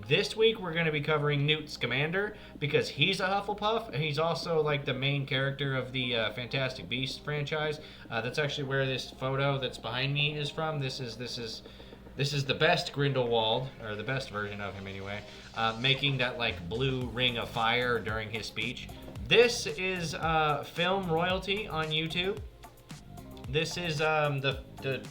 This week we're going to be covering Newt Scamander because he's a Hufflepuff and he's also like the main character of the Fantastic Beasts franchise. That's actually where this photo that's behind me is from. This is the best Grindelwald, or the best version of him anyway, making that like blue ring of fire during his speech. This is film royalty on YouTube. This is the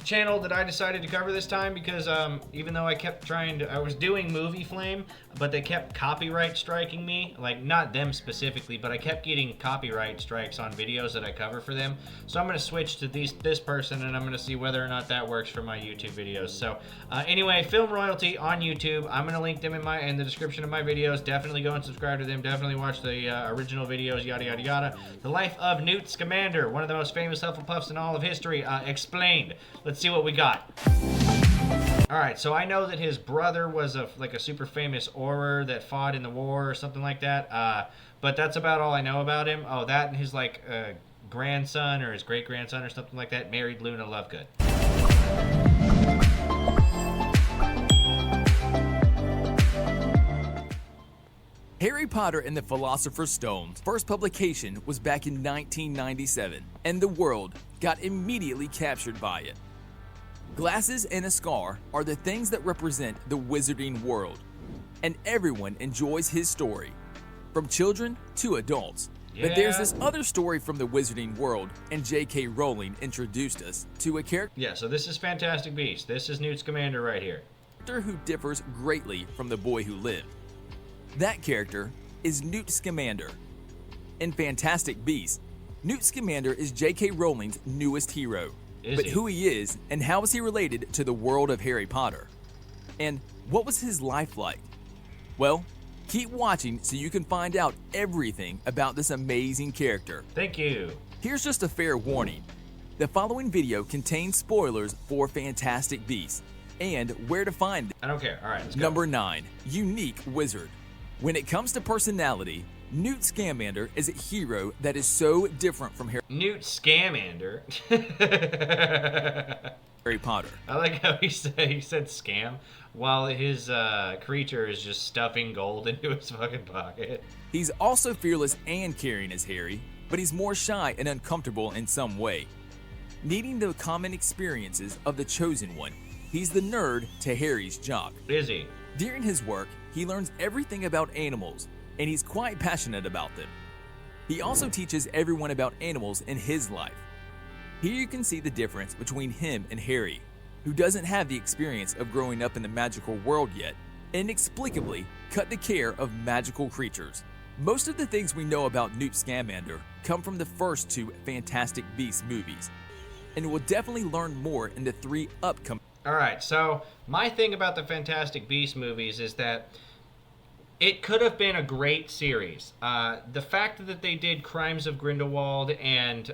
channel that I decided to cover this time because even though I was doing Movie Flame, but they kept copyright striking me, like not them specifically, but I kept getting copyright strikes on videos that I cover for them. So I'm going to switch to this person and I'm going to see whether or not that works for my YouTube videos. So anyway, film royalty on YouTube. I'm going to link them in the description of my videos. Definitely go and subscribe to them. Definitely watch the original videos, yada yada yada. The life of Newt Scamander, one of the most famous Hufflepuffs in all of history, explained. Let's see what we got. Alright, so I know that his brother was a super famous Auror that fought in the war or something like that, but that's about all I know about him. Oh, that and his grandson or his great-grandson or something like that married Luna Lovegood. Harry Potter and the Philosopher's Stone's first publication was back in 1997, and the world got immediately captured by it. Glasses and a scar are the things that represent the wizarding world, and everyone enjoys his story, from children to adults. Yeah. But there's this other story from the wizarding world, and J.K. Rowling introduced us to a character Yeah, so this is Fantastic Beasts. This is Newt Scamander right here. who differs greatly from the boy who lived. That character is Newt Scamander. In Fantastic Beasts, Newt Scamander is J.K. Rowling's newest hero. But who he is and how is he related to the world of Harry Potter? And what was his life like? Well, keep watching so you can find out everything about this amazing character. Thank you. Here's just a fair warning. The following video contains spoilers for Fantastic Beasts and where to find them. I don't care. All right, let's go. Number 9. Unique Wizard. When it comes to personality, Newt Scamander is a hero that is so different from Newt Scamander. Harry Potter. I like how he said scam while his creature is just stuffing gold into his fucking pocket. He's also fearless and caring as Harry, but he's more shy and uncomfortable in some way. Needing the common experiences of the Chosen One, he's the nerd to Harry's jock. Is he? During his work, he learns everything about animals, and he's quite passionate about them. He also teaches everyone about animals in his life. Here you can see the difference between him and Harry, who doesn't have the experience of growing up in the magical world yet, inexplicably cut the care of magical creatures. Most of the things we know about Newt Scamander come from the first 2 Fantastic Beasts movies, and we'll definitely learn more in the 3 upcoming. Alright, so my thing about the Fantastic Beasts movies is that it could have been a great series. The fact that they did Crimes of Grindelwald and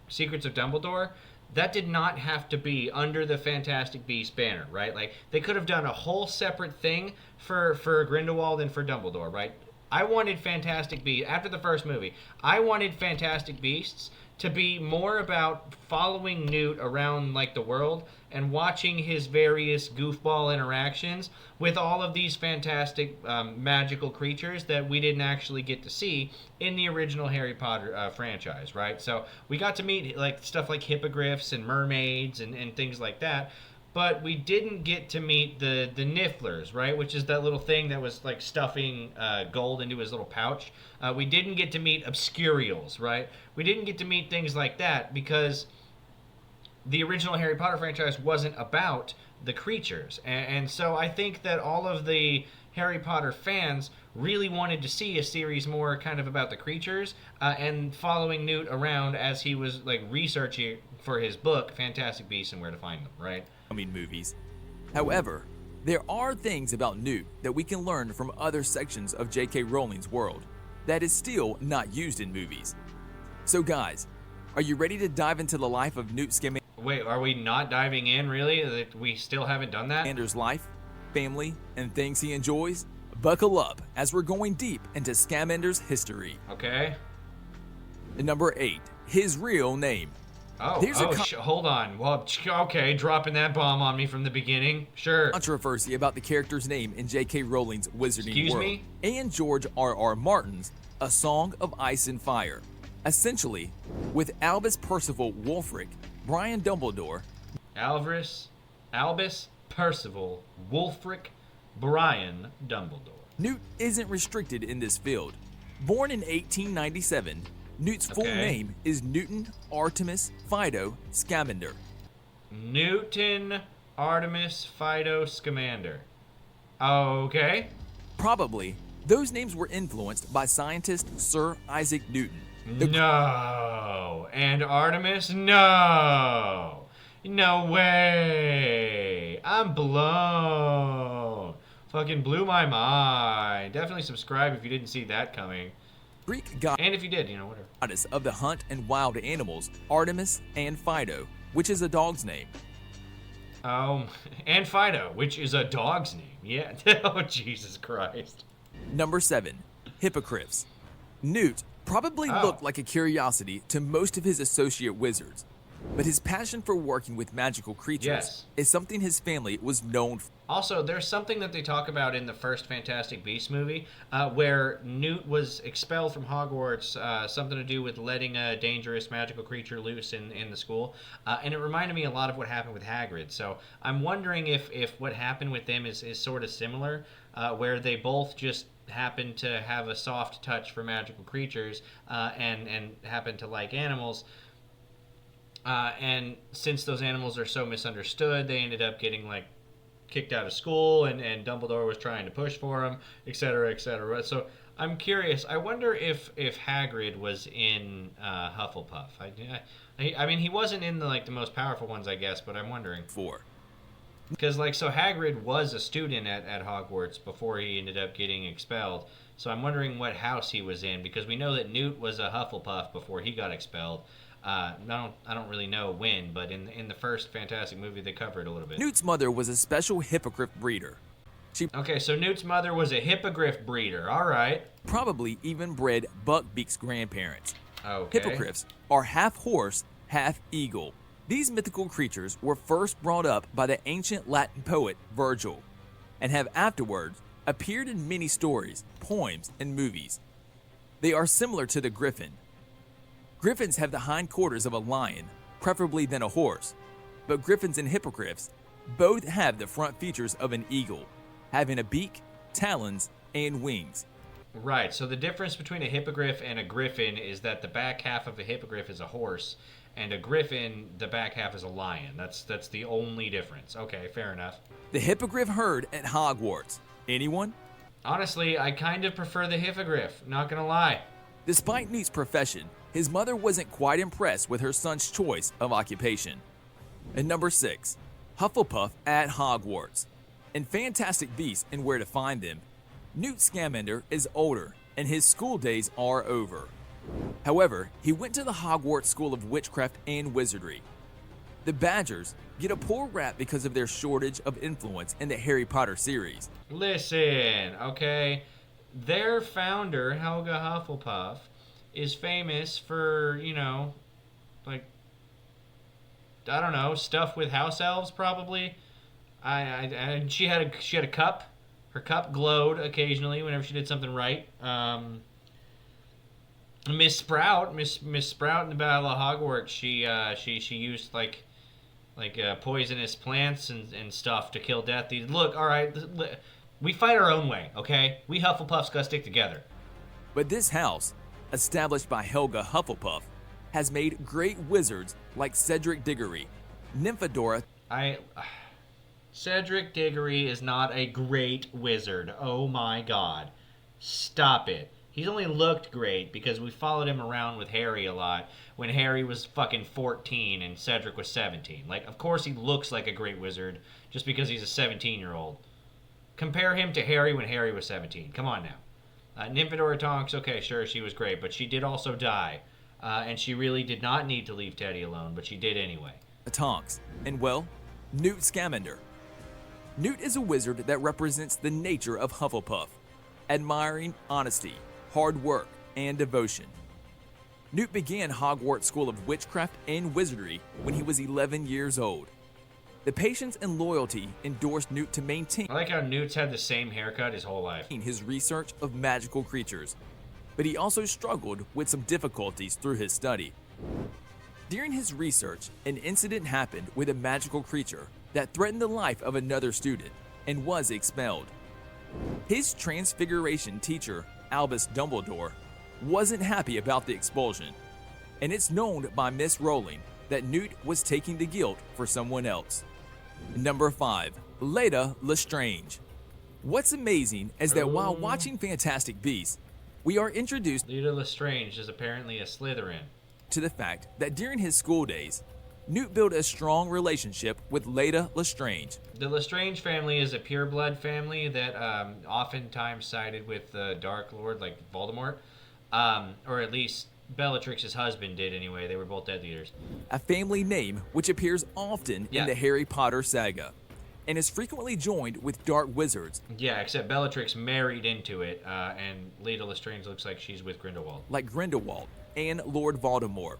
Secrets of Dumbledore, that did not have to be under the Fantastic Beasts banner, right? Like, they could have done a whole separate thing for Grindelwald and for Dumbledore, right? I wanted Fantastic Beasts, after the first movie, I wanted Fantastic Beasts to be more about following Newt around like the world and watching his various goofball interactions with all of these fantastic magical creatures that we didn't actually get to see in the original Harry Potter franchise, right? So we got to meet like stuff like hippogriffs and mermaids and things like that, but we didn't get to meet the Nifflers, right? Which is that little thing that was like stuffing gold into his little pouch. We didn't get to meet Obscurials, right? We didn't get to meet things like that because the original Harry Potter franchise wasn't about the creatures. And so I think that all of the Harry Potter fans really wanted to see a series more kind of about the creatures and following Newt around as he was like researching for his book, Fantastic Beasts and Where to Find Them, right? Movies. However, there are things about Newt that we can learn from other sections of J.K. Rowling's world that is still not used in movies. So guys, are you ready to dive into the life of Newt Scamander? Wait, are we not diving in, really? We still haven't done that? Scamander's life, family, and things he enjoys? Buckle up as we're going deep into Scamander's history. Okay. Number 8. His real name. Hold on. Well, okay, dropping that bomb on me from the beginning. Sure. Controversy about the character's name in J.K. Rowling's Wizarding Excuse World me? and George R.R. Martin's A Song of Ice and Fire. Essentially, with Albus Percival Wulfric, Brian Dumbledore, Albus Percival Wulfric Brian Dumbledore. Newt isn't restricted in this field. Born in 1897, Newt's full name is Newton Artemis Fido Scamander. Newton Artemis Fido Scamander. Okay. Probably, those names were influenced by scientist Sir Isaac Newton. No. And Artemis? No. No way. I'm blown. Fucking blew my mind. Definitely subscribe if you didn't see that coming. Greek god, and if you did, whatever. Goddess of the hunt and wild animals, Artemis and Fido, which is a dog's name. And Fido, which is a dog's name. Yeah. Oh, Jesus Christ. Number 7, Hippogriffs. Newt probably looked like a curiosity to most of his associate wizards, but his passion for working with magical creatures is something his family was known for. Also, there's something that they talk about in the first Fantastic Beasts movie where Newt was expelled from Hogwarts, something to do with letting a dangerous magical creature loose in the school. And it reminded me a lot of what happened with Hagrid. So I'm wondering if what happened with them is sort of similar, where they both just happen to have a soft touch for magical creatures and happen to like animals. And since those animals are so misunderstood, they ended up getting kicked out of school, and Dumbledore was trying to push for him, etc., etc. So I'm curious. I wonder if Hagrid was in Hufflepuff. I mean, he wasn't in the most powerful ones, I guess, but I'm wondering. 4. Because so Hagrid was a student at Hogwarts before he ended up getting expelled. So I'm wondering what house he was in, because we know that Newt was a Hufflepuff before he got expelled. I don't really know when, but in the first Fantastic movie they covered a little bit. Newt's mother was a special hippogriff breeder. Okay, so Newt's mother was a hippogriff breeder. All right. Probably even bred Buckbeak's grandparents. Okay. Hippogriffs are half horse, half eagle. These mythical creatures were first brought up by the ancient Latin poet Virgil, and have afterwards appeared in many stories, poems, and movies. They are similar to the griffin. Griffins have the hindquarters of a lion, preferably than a horse, but griffins and hippogriffs both have the front features of an eagle, having a beak, talons, and wings. Right, so the difference between a hippogriff and a griffin is that the back half of a hippogriff is a horse, and a griffin, the back half is a lion. That's the only difference. Okay, fair enough. The hippogriff herd at Hogwarts. Anyone? Honestly, I kind of prefer the hippogriff, not gonna lie. Despite Newt's profession, his mother wasn't quite impressed with her son's choice of occupation. And number 6, Hufflepuff at Hogwarts. In Fantastic Beasts and Where to Find Them, Newt Scamander is older and his school days are over. However, he went to the Hogwarts School of Witchcraft and Wizardry. The Badgers get a poor rap because of their shortage of influence in the Harry Potter series. Listen, okay? Their founder, Helga Hufflepuff, is famous for, I don't know, stuff with house elves, probably. And she had a cup. Her cup glowed occasionally whenever she did something right. Miss Sprout in the Battle of Hogwarts, she used poisonous plants and stuff to kill Death Eaters. Look, all right, we fight our own way, okay? We Hufflepuffs gotta stick together. But this house, established by Helga Hufflepuff, has made great wizards like Cedric Diggory, Nymphadora. Cedric Diggory is not a great wizard. Oh my god. Stop it. He's only looked great because we followed him around with Harry a lot when Harry was fucking 14 and Cedric was 17. Of course he looks like a great wizard just because he's a 17-year-old. Compare him to Harry when Harry was 17. Come on now. Nymphadora Tonks, okay, sure, she was great, but she did also die. And she really did not need to leave Teddy alone, but she did anyway. Tonks. And well, Newt Scamander. Newt is a wizard that represents the nature of Hufflepuff, admiring honesty, hard work, and devotion. Newt began Hogwarts School of Witchcraft and Wizardry when he was 11 years old. The patience and loyalty endorsed Newt to maintain I like how Newt's had the same haircut his whole life. his research of magical creatures, but he also struggled with some difficulties through his study. During his research, an incident happened with a magical creature that threatened the life of another student and was expelled. His Transfiguration teacher, Albus Dumbledore, wasn't happy about the expulsion, and it's known by Miss Rowling that Newt was taking the guilt for someone else. Number 5. Leda Lestrange. What's amazing is that while watching Fantastic Beasts, we are introduced Leda Lestrange is apparently a Slytherin. to the fact that during his school days, Newt built a strong relationship with Leda Lestrange. The Lestrange family is a pureblood family that oftentimes sided with the Dark Lord, like Voldemort, or at least Bellatrix's husband did anyway. They were both Death Eaters. A family name which appears often in the Harry Potter saga, and is frequently joined with dark wizards Yeah, except Bellatrix married into it, and Leda Lestrange looks like she's with Grindelwald. like Grindelwald and Lord Voldemort.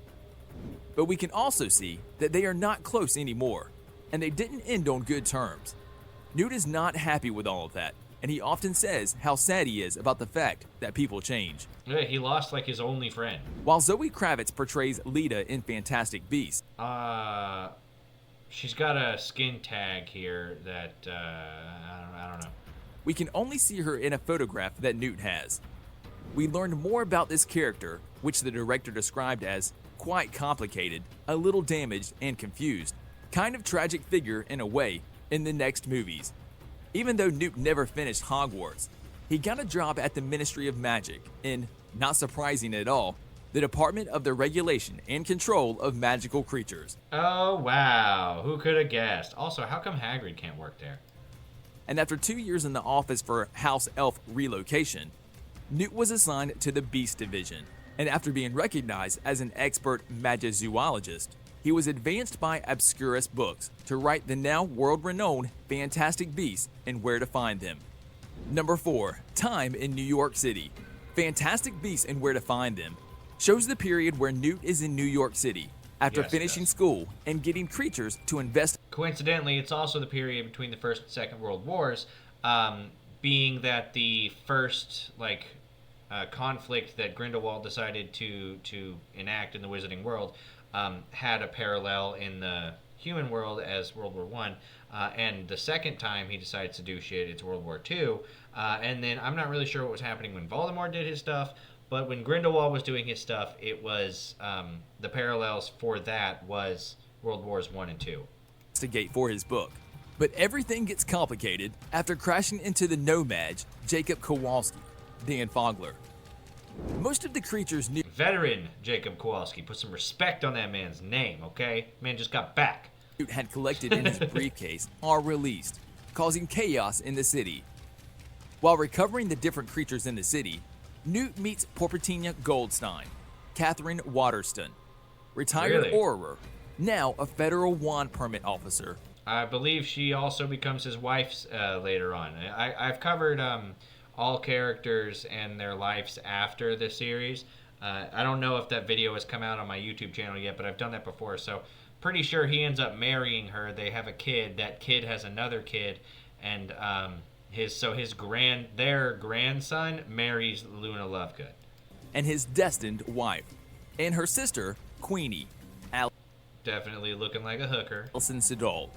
But we can also see that they are not close anymore, and they didn't end on good terms. Newt is not happy with all of that, and he often says how sad he is about the fact that people change. Yeah, he lost like his only friend. While Zoe Kravitz portrays Leda in Fantastic Beasts, She's got a skin tag here that I don't know. we can only see her in a photograph that Newt has. We learned more about this character, which the director described as quite complicated, a little damaged and confused, kind of tragic figure in a way, in the next movies. Even though Newt never finished Hogwarts, he got a job at the Ministry of Magic in, not surprising at all, the Department of the Regulation and Control of Magical Creatures. Oh, wow. Who could have guessed? Also, how come Hagrid can't work there? And after 2 years in the office for House Elf relocation, Newt was assigned to the Beast Division, and after being recognized as an expert magizoologist, he was advanced by Obscurus Books to write the now world-renowned Fantastic Beasts and Where to Find Them. Number 4. Time in New York City. Fantastic Beasts and Where to Find Them shows the period where Newt is in New York City after finishing school and getting creatures to invest. Coincidentally, it's also the period between the First and Second World Wars, being that the first conflict that Grindelwald decided to enact in the Wizarding world had a parallel in the human world as World War One, and the second time he decides to do shit, it's World War Two, and then I'm not really sure what was happening when Voldemort did his stuff. But when Grindelwald was doing his stuff, it was the parallels for that was World Wars 1 and 2. Investigate for his book. But everything gets complicated after crashing into the nomad Jacob Kowalski, Dan Fogler. Most of the creatures knew Veteran Jacob Kowalski. Put some respect on that man's name, okay? Man just got back. Newt had collected in his briefcase are released, causing chaos in the city. While recovering the different creatures in the city, Newt meets Porpetina Goldstein, Catherine Waterston, retired Auror, now a federal wand permit officer. I believe she also becomes his wife later on. I've covered all characters and their lives after the series. I don't know if that video has come out on my YouTube channel yet, but I've done that before. So pretty sure he ends up marrying her. They have a kid. That kid has another kid, and their grandson marries Luna Lovegood, and his destined wife, and her sister Queenie, definitely looking like a hooker, Alison Siddall,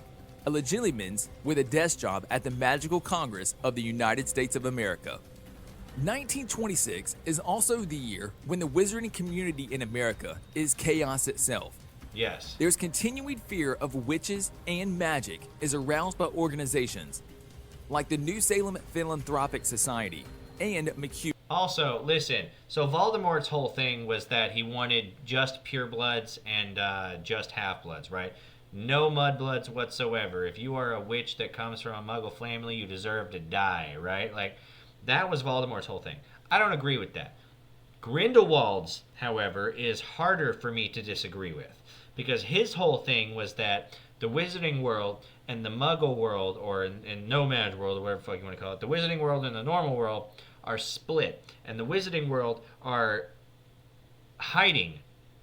a legilimens with a desk job at the Magical Congress of the United States of America. 1926 is also the year when the wizarding community in America is chaos itself. Yes. There's continuing fear of witches and magic is aroused by organizations like the New Salem Philanthropic Society and McHugh. Also, listen, so Voldemort's whole thing was that he wanted just purebloods and just half-bloods, right? No mudbloods whatsoever. If you are a witch that comes from a Muggle family, you deserve to die, right? Like, that was Voldemort's whole thing. I don't agree with that. Grindelwald's, however, is harder for me to disagree with, because his whole thing was that the Wizarding world and the Muggle world, or in Nomad world, or whatever the fuck you want to call it, the Wizarding world and the normal world are split, and the Wizarding world are hiding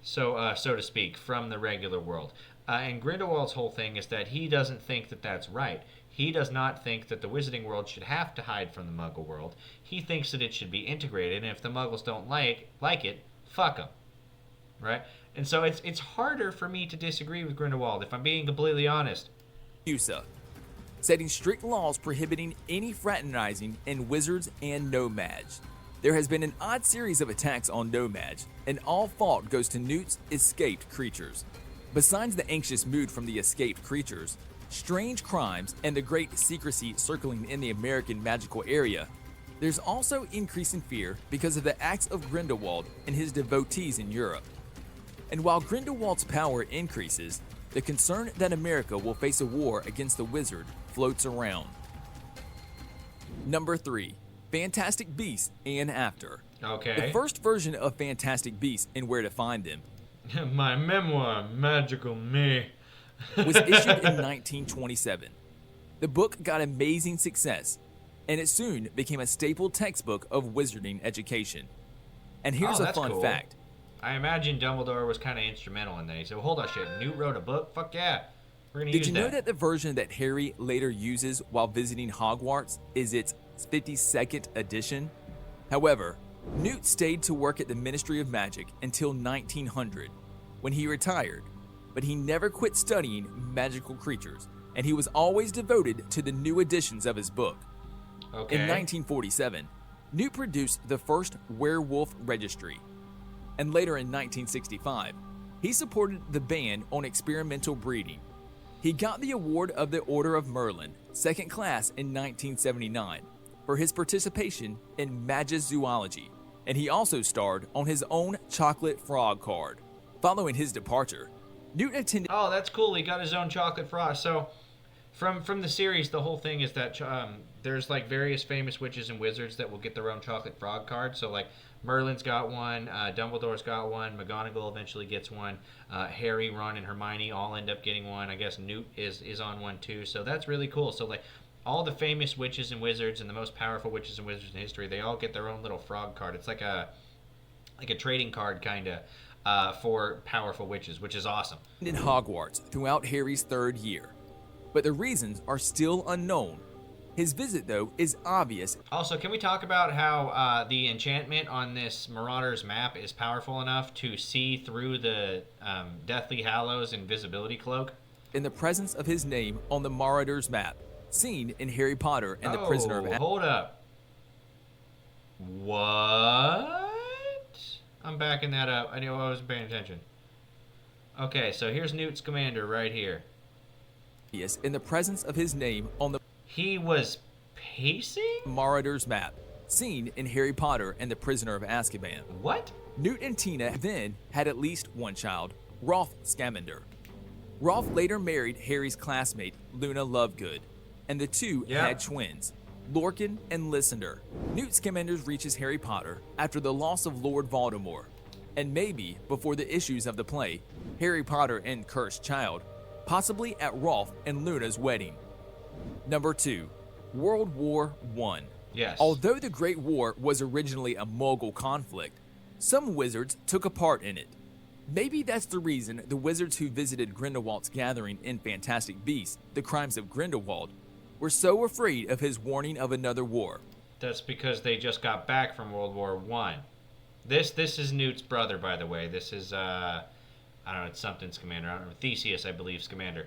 so to speak, from the regular world. And Grindelwald's whole thing is that he doesn't think that that's right. He does not think that the wizarding world should have to hide from the Muggle world. He thinks that it should be integrated, and if the Muggles don't like it, fuck them, right? And so it's harder for me to disagree with Grindelwald, if I'm being completely honest. USA, setting strict laws prohibiting any fraternizing in wizards and no-maj. There has been an odd series of attacks on no-maj, and all fault goes to Newt's escaped creatures. Besides the anxious mood from the escaped creatures, strange crimes, and the great secrecy circling in the American magical area, there's also increasing fear because of the acts of Grindelwald and his devotees in Europe. And while Grindelwald's power increases, the concern that America will face a war against the wizard floats around. Number 3. Fantastic Beasts and After. Okay. The first version of Fantastic Beasts and Where to Find Them, my memoir, Magical Me, was issued in 1927. The book got amazing success, and it soon became a staple textbook of wizarding education. And here's a fun fact. I imagine Dumbledore was kind of instrumental in that. He said, well, hold on, shit, Newt wrote a book? Fuck yeah. We're going to use that. Did you know that the version that Harry later uses while visiting Hogwarts is its 52nd edition? However, Newt stayed to work at the Ministry of Magic until 1900, when he retired, but he never quit studying magical creatures, and he was always devoted to the new editions of his book. Okay. In 1947, Newt produced the first werewolf registry, and later in 1965, he supported the ban on experimental breeding. He got the award of the Order of Merlin, second class in 1979, for his participation in Magizoology, and he also starred on his own chocolate frog card. Following his departure, Newt attended... Oh, that's cool. He got his own chocolate frog. So, from the series, the whole thing is that there's like various famous witches and wizards that will get their own chocolate frog card. So, like, Merlin's got one, Dumbledore's got one, McGonagall eventually gets one, Harry, Ron, and Hermione all end up getting one. I guess Newt is on one too. So that's really cool. So, like, all the famous witches and wizards and the most powerful witches and wizards in history, they all get their own little frog card. It's like a trading card kind of for powerful witches, which is awesome. In Hogwarts throughout Harry's third year, but the reasons are still unknown. His visit, though, is obvious. Also, can we talk about how the enchantment on this Marauder's map is powerful enough to see through the Deathly Hallows invisibility cloak? In the presence of his name on the Marauder's map, seen in Harry Potter and the Prisoner of Azkaban. Hold up. What? I'm backing that up. I knew I wasn't paying attention. Okay, so here's Newt Scamander right here. Yes, in the presence of his name on the... He was pacing? Marauder's map, seen in Harry Potter and the Prisoner of Azkaban. What? Newt and Tina then had at least one child, Rolf Scamander. Rolf later married Harry's classmate, Luna Lovegood, and the two had twins, Lorcan and Lysander. Newt Scamander reaches Harry Potter after the loss of Lord Voldemort, and maybe before the issues of the play, Harry Potter and Cursed Child, possibly at Rolf and Luna's wedding. Number 2, World War I. Yes. Although the Great War was originally a Muggle conflict, some wizards took a part in it. Maybe that's the reason the wizards who visited Grindelwald's gathering in Fantastic Beasts, The Crimes of Grindelwald, were so afraid of his warning of another war. That's because they just got back from World War I. This is Newt's brother, by the way. This is, I don't know, it's something Scamander. I don't know, Theseus, I believe, Scamander.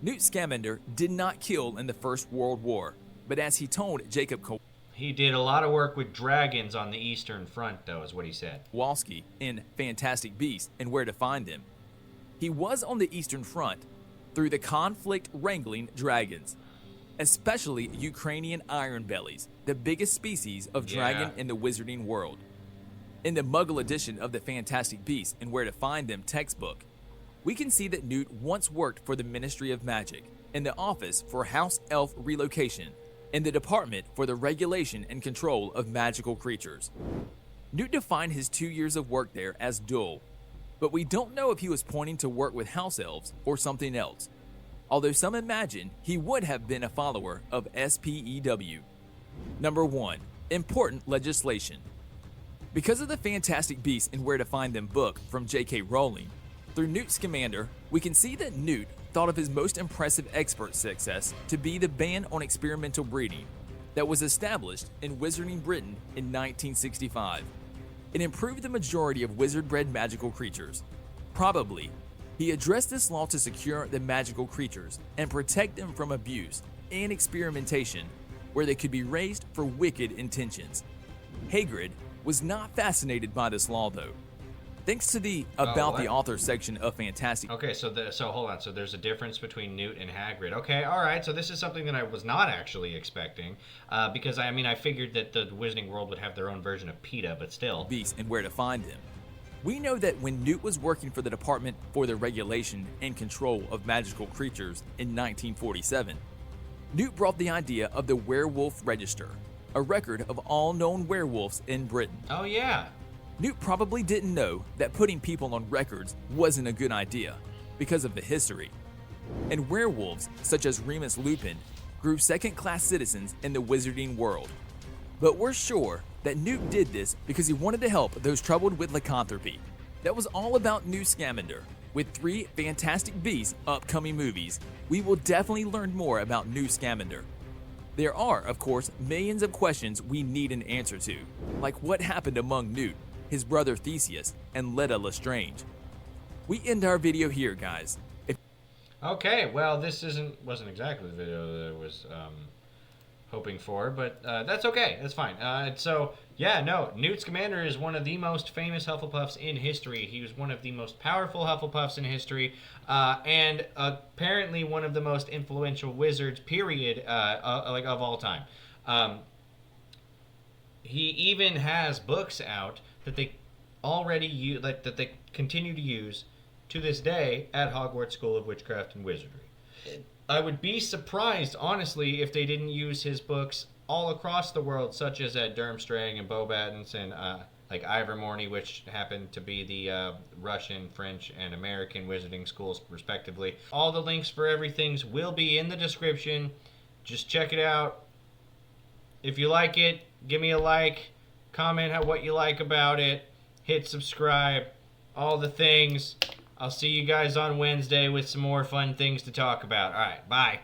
Newt Scamander did not kill in the First World War, but as he told Jacob He did a lot of work with dragons on the Eastern Front, though, is what he said. Kowalski in Fantastic Beasts and Where to Find Them, he was on the Eastern Front through the conflict wrangling dragons, especially Ukrainian iron bellies, the biggest species of dragon in the wizarding world. In the Muggle edition of the Fantastic Beasts and Where to Find Them textbook, we can see that Newt once worked for the Ministry of Magic in the Office for House Elf Relocation in the Department for the Regulation and Control of Magical Creatures. Newt defined his 2 years of work there as dull, but we don't know if he was pointing to work with house elves or something else, although some imagine he would have been a follower of SPEW. Number 1. Important legislation. Because of the Fantastic Beasts and Where to Find Them book from J.K. Rowling, through Newt Scamander, we can see that Newt thought of his most impressive expert success to be the ban on experimental breeding that was established in Wizarding Britain in 1965. It improved the majority of wizard-bred magical creatures. Probably, he addressed this law to secure the magical creatures and protect them from abuse and experimentation where they could be raised for wicked intentions. Hagrid was not fascinated by this law though. Thanks to the About the Author section of Fantastic. Okay, so hold on. So there's a difference between Newt and Hagrid. Okay, all right. So this is something that I was not actually expecting, because I figured that the Wizarding World would have their own version of PETA, but still. Beasts and Where to Find Them. We know that when Newt was working for the Department for the Regulation and Control of Magical Creatures in 1947, Newt brought the idea of the Werewolf Register, a record of all known werewolves in Britain. Oh yeah. Newt probably didn't know that putting people on records wasn't a good idea because of the history. And werewolves, such as Remus Lupin, grew second-class citizens in the wizarding world. But we're sure that Newt did this because he wanted to help those troubled with lycanthropy. That was all about Newt Scamander. With 3 Fantastic Beasts upcoming movies, we will definitely learn more about Newt Scamander. There are, of course, millions of questions we need an answer to, like what happened among Newt, his brother Theseus, and Leta Lestrange. We end our video here, guys. Okay, well, this wasn't exactly the video that I was hoping for, but that's okay. That's fine. Newt Scamander is one of the most famous Hufflepuffs in history. He was one of the most powerful Hufflepuffs in history, and apparently one of the most influential wizards, period, of all time. He even has books out that they already use, that they continue to use to this day at Hogwarts School of Witchcraft and Wizardry. I would be surprised, honestly, if they didn't use his books all across the world, such as at Durmstrang and Beauxbatons and like Ivermorny, which happened to be the Russian, French, and American wizarding schools, respectively. All the links for everything will be in the description. Just check it out. If you like it, give me a like. Comment what you like about it. Hit subscribe. All the things. I'll see you guys on Wednesday with some more fun things to talk about. All right, bye.